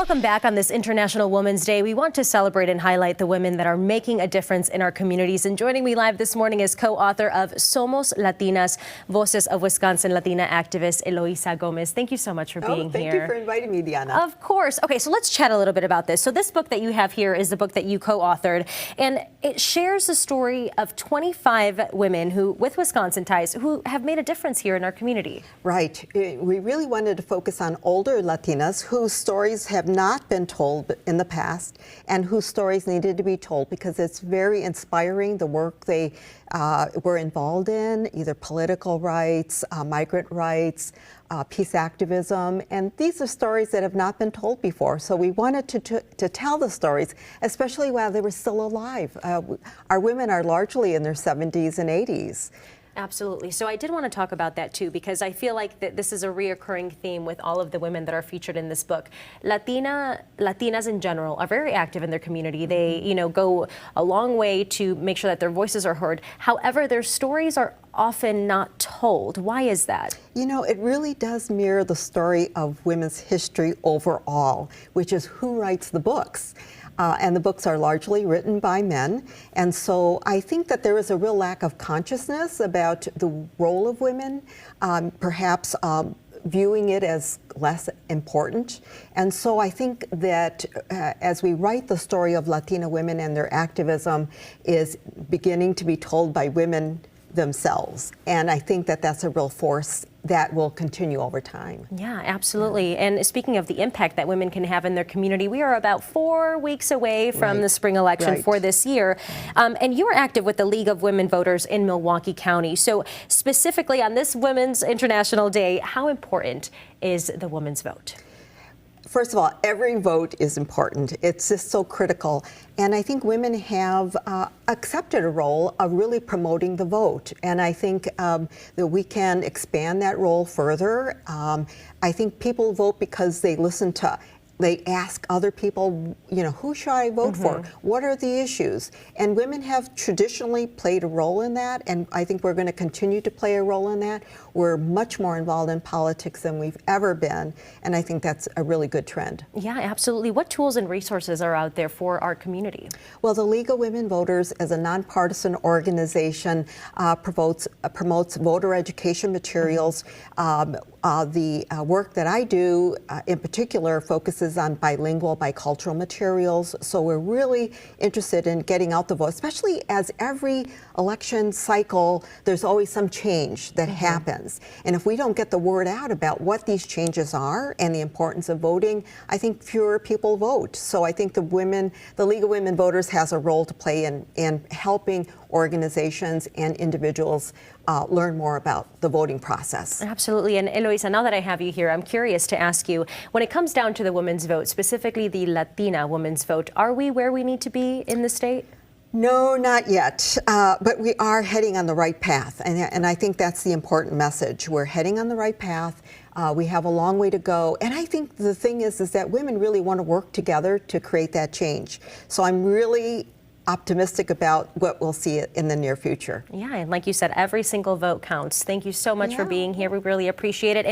Welcome back on this International Women's Day. We want to celebrate and highlight the women that are making a difference in our communities. And joining me live this morning is co-author of Somos Latinas, Voces of Wisconsin Latina activist Eloisa Gomez. Thank you so much for being here. Thank you for inviting me, Diana. Of course. Okay, so let's chat a little bit about this. So this book that you have here is the book that you co-authored, and it shares the story of 25 women who, with Wisconsin ties, who have made a difference here in our community. Right. We really wanted to focus on older Latinas whose stories have not been told in the past and whose stories needed to be told because it's very inspiring, the work they were involved in, either political rights, migrant rights, peace activism, and these are stories that have not been told before. So we wanted to tell the stories, especially while they were still alive. Our women are largely in their 70s and 80s. Absolutely. So I did want to talk about that too, because I feel like this is a reoccurring theme with all of the women that are featured in this book. Latinas in general are very active in their community. They, go a long way to make sure that their voices are heard. However, their stories are often not told. Why is that? It really does mirror the story of women's history overall, which is who writes the books. And the books are largely written by men. And so I think that there is a real lack of consciousness about the role of women, perhaps viewing it as less important. And so I think that as we write the story of Latina women and their activism is beginning to be told by women themselves. And I think that that's a real force that will continue over time. Yeah, absolutely. And speaking of the impact that women can have in their community, we are about 4 weeks away from the spring election for this year. And you are active with the League of Women Voters in Milwaukee County. So specifically on this Women's International Day, how important is the women's vote? First of all, every vote is important. It's just so critical. And I think women have accepted a role of really promoting the vote. And I think that we can expand that role further. I think people vote because they ask other people, who should I vote for? What are the issues? And women have traditionally played a role in that, and I think we're going to continue to play a role in that. We're much more involved in politics than we've ever been, and I think that's a really good trend. Yeah, absolutely. What tools and resources are out there for our community? Well, the League of Women Voters, as a nonpartisan organization, promotes voter education materials. The work that I do, in particular, focuses on bilingual, bicultural materials. So we're really interested in getting out the vote, especially as every election cycle, there's always some change that happens. And if we don't get the word out about what these changes are and the importance of voting, I think fewer people vote. So I think the League of Women Voters has a role to play in helping organizations and individuals learn more about the voting process. Absolutely. And Eloisa, now that I have you here, I'm curious to ask you, when it comes down to the women's vote, specifically the Latina women's vote, are we where we need to be in the state? No, not yet, but we are heading on the right path, and I think that's the important message. We're heading on the right path. We have a long way to go, and I think the thing is that women really want to work together to create that change. So I'm really optimistic about what we'll see in the near future. Yeah, and like you said, every single vote counts. Thank you so much for being here. We really appreciate it.